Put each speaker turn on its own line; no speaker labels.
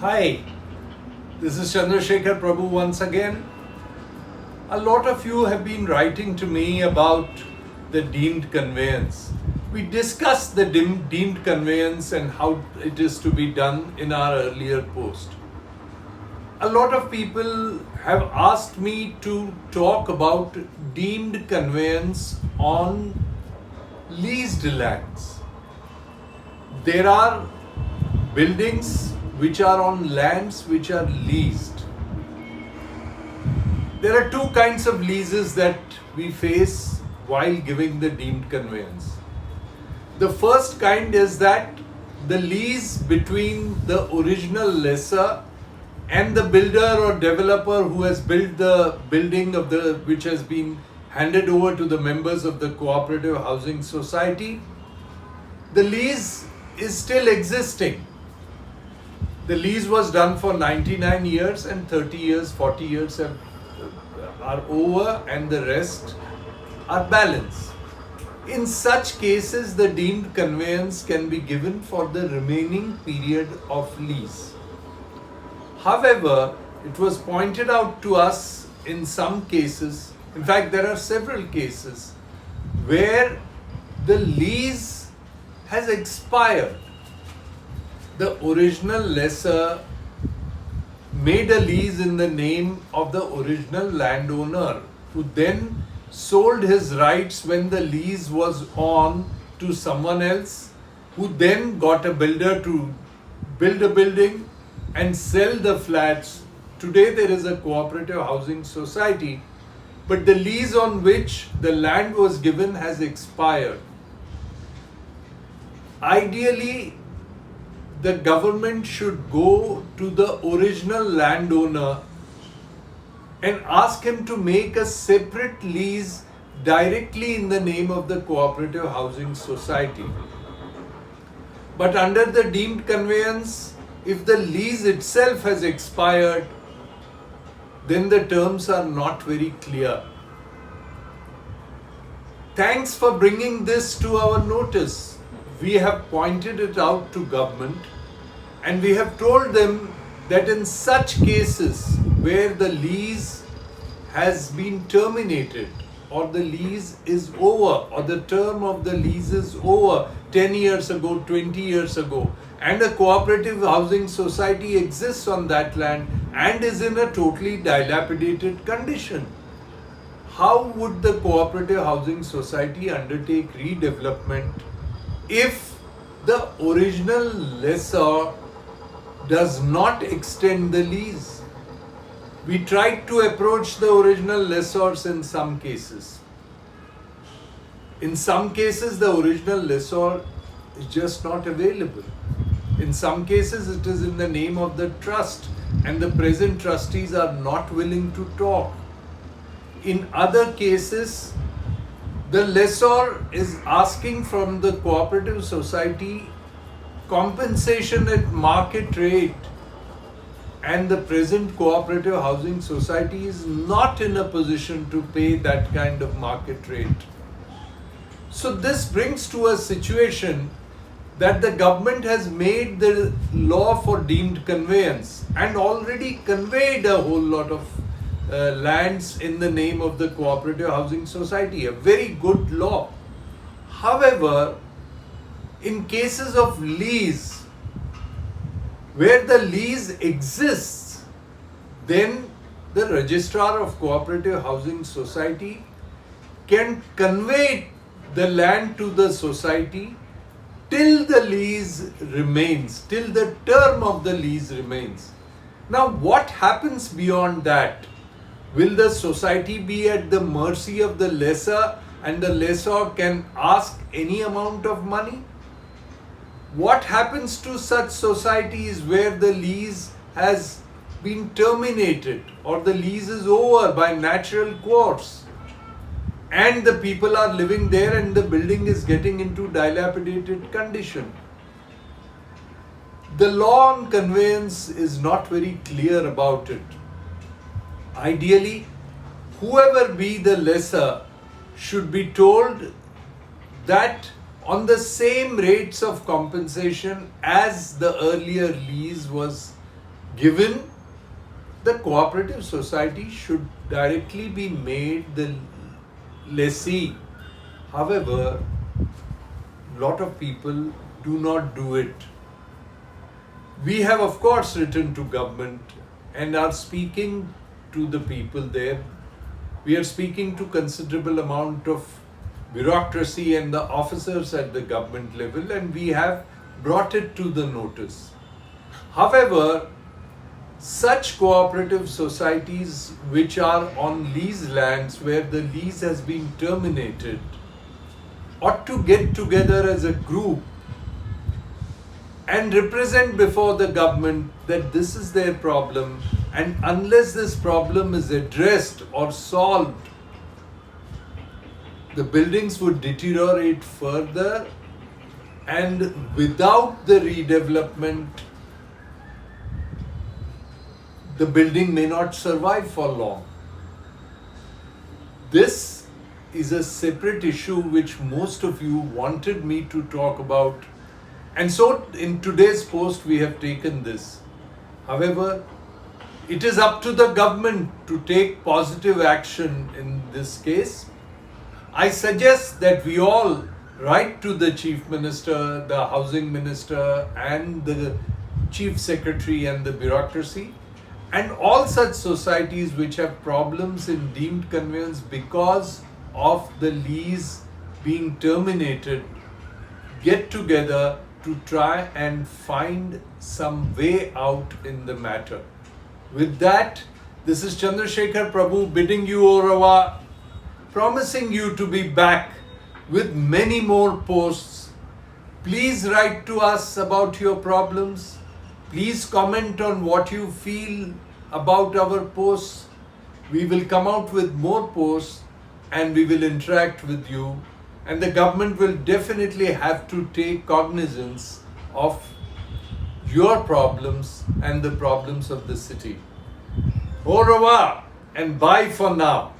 Hi, this is Chandrasekhar Prabhu once again. A lot of you have been writing to me about the deemed conveyance. We discussed the deemed conveyance and how it is to be done in our earlier post. A lot of people have asked me to talk about deemed conveyance on leased lands. There are buildings which are on lands which are leased. There are two kinds of leases that we face while giving the deemed conveyance. The first kind is that the lease between the original lessor and the builder or developer who has built the building which has been handed over to the members of the cooperative housing society. The lease is still existing. The lease was done for 99 years and 30 years, 40 years are over and the rest are balance. In such cases, the deemed conveyance can be given for the remaining period of lease. However, it was pointed out to us in some cases, in fact there are several cases, where the lease has expired. The original lessor made a lease in the name of the original landowner, who then sold his rights when the lease was on to someone else, who then got a builder to build a building and sell the flats. Today there is a cooperative housing society, but the lease on which the land was given has expired. Ideally, the government should go to the original landowner and ask him to make a separate lease directly in the name of the cooperative housing society. But under the deemed conveyance, if the lease itself has expired, then the terms are not very clear. Thanks for bringing this to our notice. We have pointed it out to government and we have told them that in such cases where the lease has been terminated or the lease is over or the term of the lease is over 10 years ago, 20 years ago, and a cooperative housing society exists on that land and is in a totally dilapidated condition, how would the cooperative housing society undertake redevelopment if the original lessor does not extend the lease? We tried to approach the original lessors in some cases. In some cases, the original lessor is just not available. In some cases, it is in the name of the trust and the present trustees are not willing to talk. In other cases, the lessor is asking from the cooperative society compensation at market rate, and the present cooperative housing society is not in a position to pay that kind of market rate. So this brings to a situation that the government has made the law for deemed conveyance and already conveyed a whole lot of lands in the name of the cooperative housing society, a very good law. However, in cases of lease, where the lease exists, then the registrar of cooperative housing society can convey the land to the society till the lease remains, till the term of the lease remains. Now, what happens beyond that? Will the society be at the mercy of the lessor and the lessor can ask any amount of money? What happens to such societies where the lease has been terminated or the lease is over by natural course and the people are living there and the building is getting into dilapidated condition? The law on conveyance is not very clear about it. Ideally, whoever be the lessor should be told that on the same rates of compensation as the earlier lease was given the cooperative society should directly be made the lessee. However, lot of people do not do it. We have of course written to government and are speaking to the people there. We are speaking to considerable amount of bureaucracy and the officers at the government level, and we have brought it to the notice. However, such cooperative societies which are on lease lands where the lease has been terminated ought to get together as a group and represent before the government that this is their problem, and unless this problem is addressed or solved, the buildings would deteriorate further, and without the redevelopment, the building may not survive for long. This is a separate issue which most of you wanted me to talk about, and so in today's post we have taken this. However, it is up to the government to take positive action in this case. I suggest that we all write to the Chief Minister, the Housing Minister, and the Chief Secretary and the bureaucracy, and all such societies which have problems in deemed conveyance because of the lease being terminated, get together to try and find some way out in the matter. With that, this is Chandrasekhar Prabhu bidding you au revoir, promising you to be back with many more posts. Please write to us about your problems. Please comment on what you feel about our posts. We will come out with more posts and we will interact with you. And the government will definitely have to take cognizance of your problems and the problems of the city. Au revoir and bye for now.